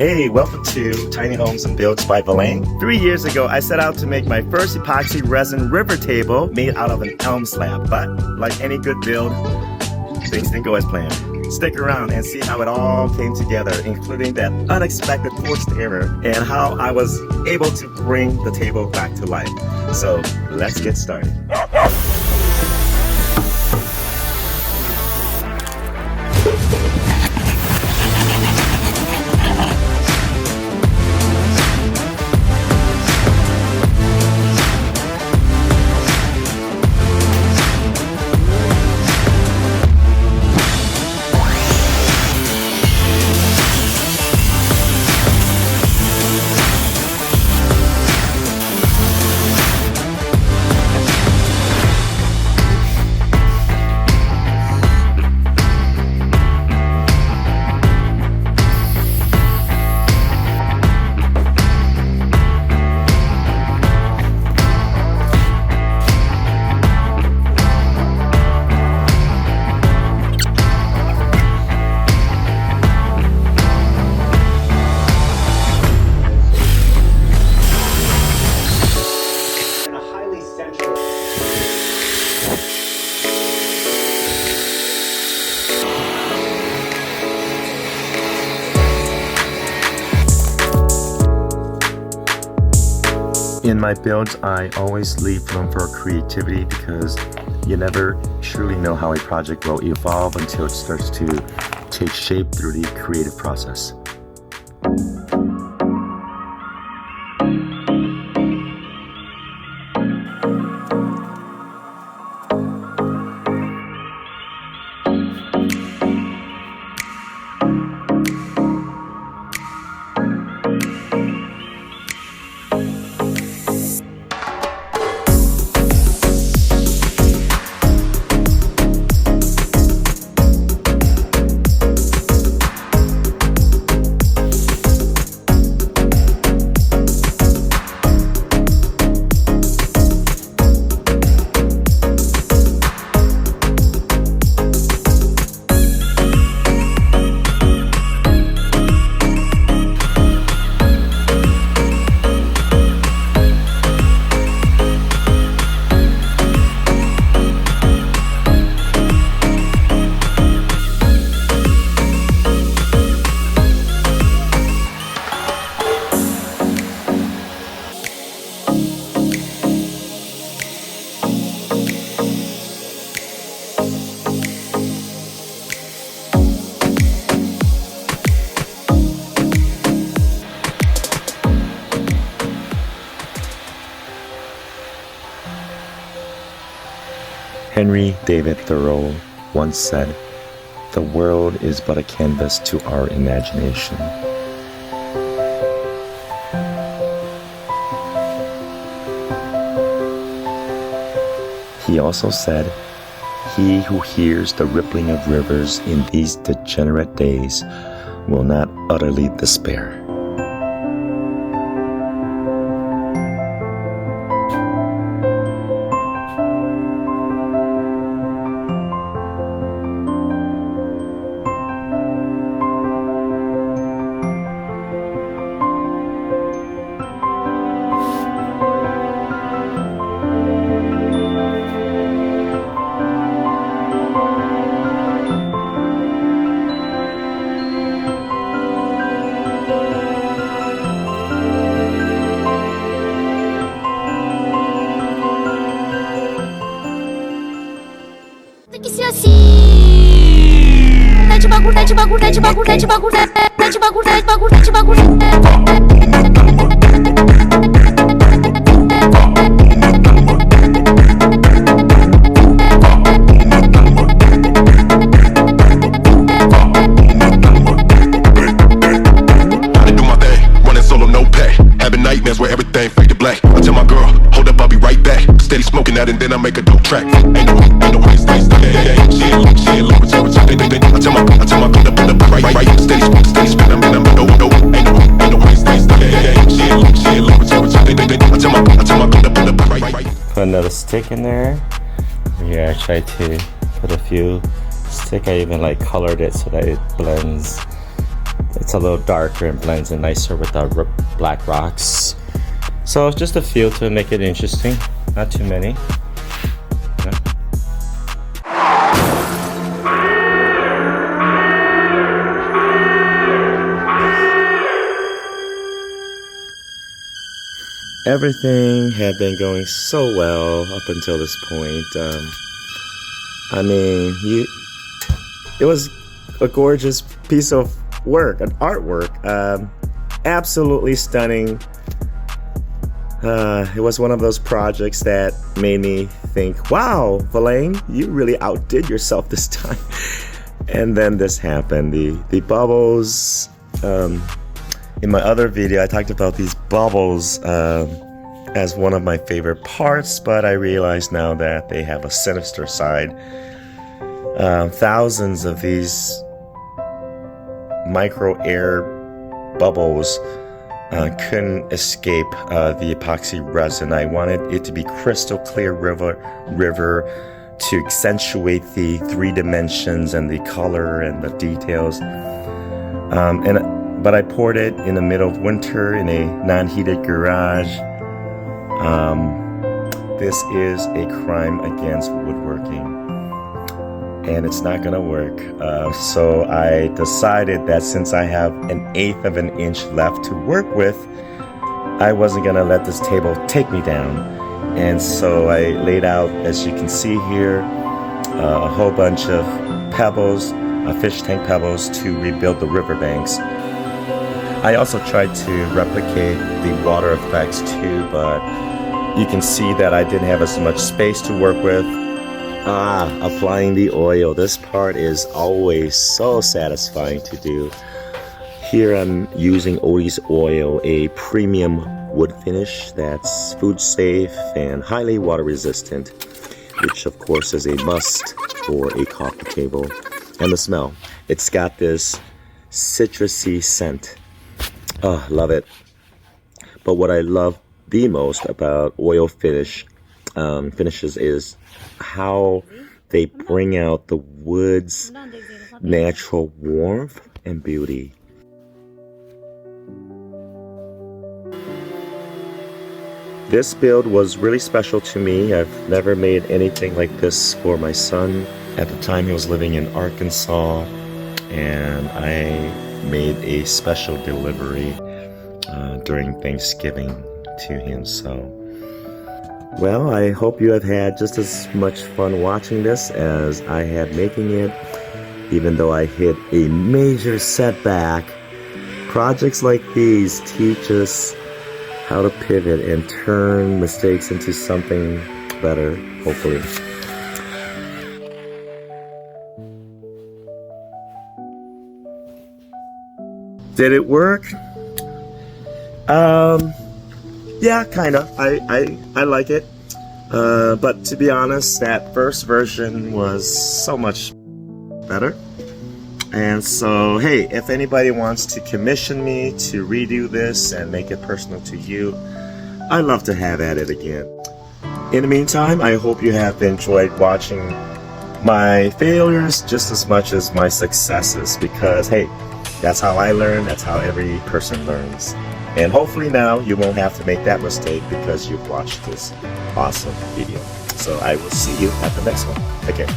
Hey, welcome to Tiny Homes and Builds by Villain. 3 years ago, I set out to make my first epoxy resin river table made out of an elm slab. But like any good build, things didn't go as planned. Stick around and see how it all came together, including that unexpected forced error and how I was able to bring the table back to life. So let's get started. In my builds, I always leave room for creativity because you never truly know how a project will evolve until it starts to take shape through the creative process. Henry David Thoreau once said, "The world is but a canvas to our imagination." He also said, "He who hears the rippling of rivers in these degenerate days will not utterly despair." Where everything fade to black. I tell my girl, hold up, I'll be right back. Steady smoking that and then I make a dope track. Ain't no way, stay. She ain't look, I tell my girl, up, right. Steady spin, I'm no. Ain't no way, stay. She ain't look, I tell my girl, up, right. Put another stick in there. Here I tried to put a few stick. I even colored it so that it blends It's a little darker and blends in nicer with the black rocks. So just a few to make it interesting, not too many. Yeah. Everything had been going so well up until this point. I mean, it was a gorgeous piece of work, an artwork, absolutely stunning. It was one of those projects that made me think, wow, Verlaine, you really outdid yourself this time. And then this happened. The bubbles, in my other video, I talked about these bubbles as one of my favorite parts, but I realize now that they have a sinister side. Thousands of these micro air bubbles couldn't escape the epoxy resin. I wanted it to be crystal clear river to accentuate the 3 dimensions and the color and the details. But I poured it in the middle of winter in a non-heated garage. This is a crime against woodworking, and it's not gonna work. So I decided that since I have 1/8 of an inch left to work with, I wasn't gonna let this table take me down. And so I laid out, as you can see here, a whole bunch of pebbles, fish tank pebbles, to rebuild the riverbanks. I also tried to replicate the water effects too, but you can see that I didn't have as much space to work with. Applying the oil. This part is always so satisfying to do. Here I'm using Odie's oil, a premium wood finish that's food safe and highly water resistant, which of course is a must for a coffee table. And the smell. It's got this citrusy scent. Oh, love it. But what I love the most about oil finishes is how they bring out the wood's natural warmth and beauty. This build was really special to me. I've never made anything like this for my son. At the time he was living in Arkansas, and I made a special delivery during Thanksgiving to him. So, well, I hope you have had just as much fun watching this as I had making it. Even though I hit a major setback, projects like these teach us how to pivot and turn mistakes into something better, hopefully. Did it work? Yeah, kind of. I like it. But to be honest, that first version was so much better. And so, hey, if anybody wants to commission me to redo this and make it personal to you, I'd love to have at it again. In the meantime, I hope you have enjoyed watching my failures just as much as my successes, because, hey, that's how I learn, that's how every person learns. And hopefully now you won't have to make that mistake because you've watched this awesome video. So I will see you at the next one. Take care.